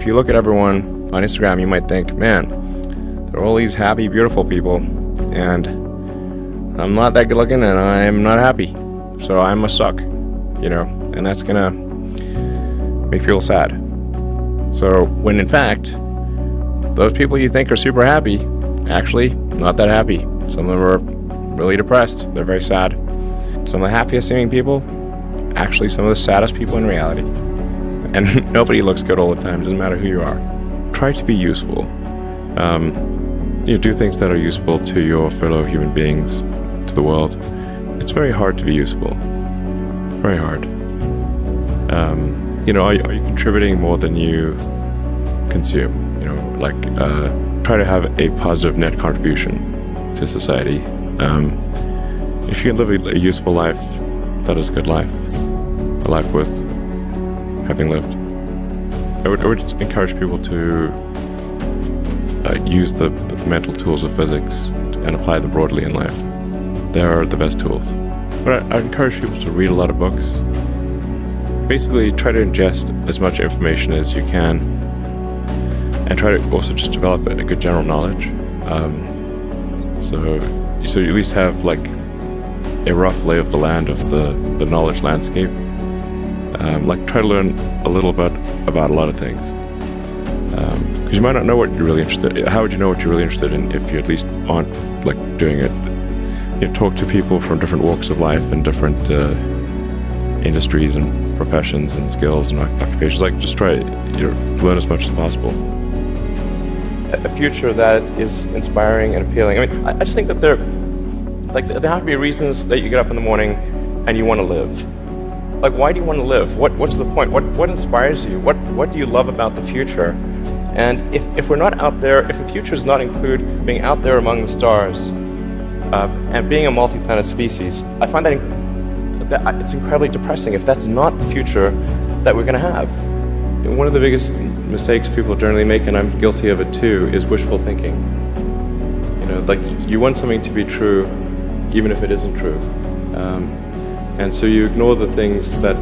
If you look at everyone on Instagram, you might think, man, there are all these happy, beautiful people, and I'm not that good looking and I'm not happy, so I must suck, and that's gonna make people sad. So when in fact, those people you think are super happy, actually not that happy. Some of them are really depressed, they're very sad. Some of the happiest seeming people, actually some of the saddest people in reality. And nobody looks good all the time, doesn't matter who you are. Try to be useful. Do things that are useful to your fellow human beings, to the world. It's very hard to be useful. Very hard. Are you contributing more than you consume? Try to have a positive net contribution to society. If you can live a useful life, that is a good life. A life worth having lived. I would encourage people to use the mental tools of physics and apply them broadly in life. They are the best tools. But I encourage people to read a lot of books. Basically, try to ingest as much information as you can, and try to also just develop a good general knowledge. So you at least have like a rough lay of the land of the knowledge landscape. Try to learn a little bit about a lot of things. Because you might not know what you're really interested in. How would you know what you're really interested in if you at least aren't doing it? Talk to people from different walks of life and different industries and professions and skills and occupations. Just try to learn as much as possible. A future that is inspiring and appealing. I just think that there have to be reasons that you get up in the morning and you want to live. Why do you want to live? What's the point? What inspires you? What do you love about the future? And if we're not out there, if the future does not include being out there among the stars and being a multi-planet species, I find that it's incredibly depressing if that's not the future that we're going to have. One of the biggest mistakes people generally make, and I'm guilty of it too, is wishful thinking. You want something to be true even if it isn't true. And so you ignore the things that,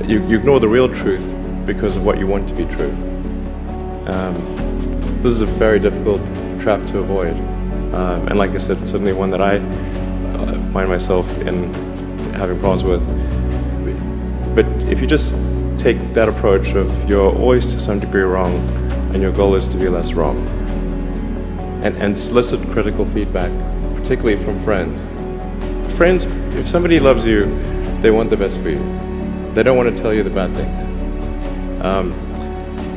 you ignore the real truth because of what you want to be true. This is a very difficult trap to avoid. And like I said, it's certainly one that I find myself in having problems with. But if you just take that approach of you're always to some degree wrong and your goal is to be less wrong, and solicit critical feedback, particularly from friends. Friends, if somebody loves you, they want the best for you. They don't want to tell you the bad things.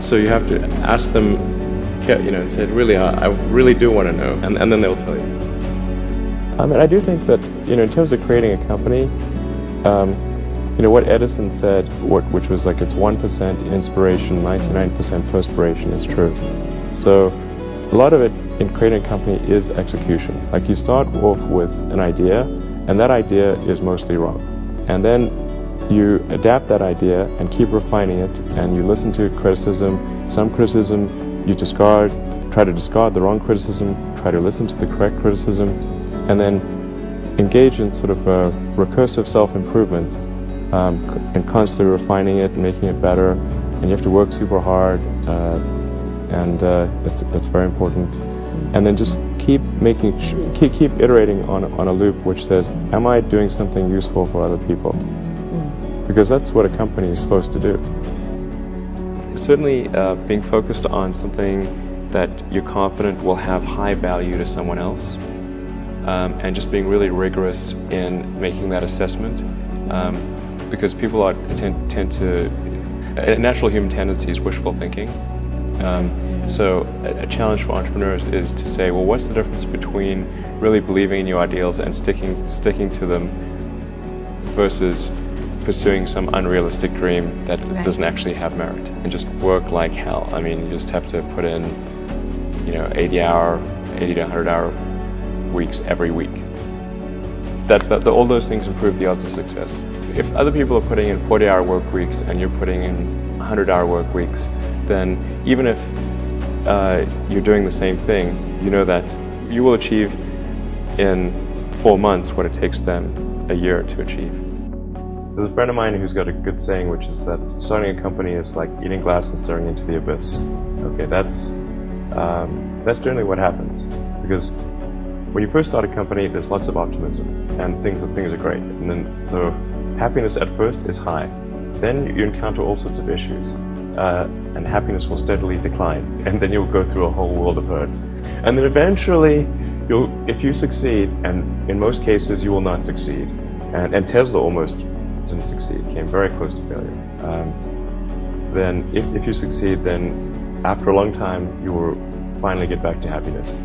So you have to ask them, and say, really, I really do want to know, and then they'll tell you. I do think that, in terms of creating a company, what Edison said, which was it's 1% inspiration, 99% perspiration, is true. So a lot of it in creating a company is execution. You start off with an idea, and that idea is mostly wrong. And then you adapt that idea and keep refining it, and you listen to criticism. Some criticism you discard, try to discard the wrong criticism, try to listen to the correct criticism, and then engage in sort of a recursive self-improvement, and constantly refining it and making it better. And you have to work super hard, and that's very important. And then just keep iterating on a loop which says, am I doing something useful for other people? Because that's what a company is supposed to do. Certainly being focused on something that you're confident will have high value to someone else, and just being really rigorous in making that assessment, because people tend to, a natural human tendency is wishful thinking. So a challenge for entrepreneurs is to say, well, what's the difference between really believing in your ideals and sticking to them versus pursuing some unrealistic dream that doesn't actually have merit, and just work like hell. You just have to put in 80 to 100 hour weeks every week. All those things improve the odds of success. If other people are putting in 40-hour work weeks and you're putting in 100-hour work weeks, then even if you're doing the same thing, you know that you will achieve in 4 months what it takes them a year to achieve. There's a friend of mine who's got a good saying, which is that starting a company is like eating glass and staring into the abyss. Okay, that's generally what happens, because when you first start a company, there's lots of optimism and things are great, and then so happiness at first is high. Then you encounter all sorts of issues, and happiness will steadily decline, and then you'll go through a whole world of hurt, and then eventually, if you succeed, and in most cases you will not succeed, and Tesla almost didn't succeed, came very close to failure. Then if you succeed, then after a long time you will finally get back to happiness.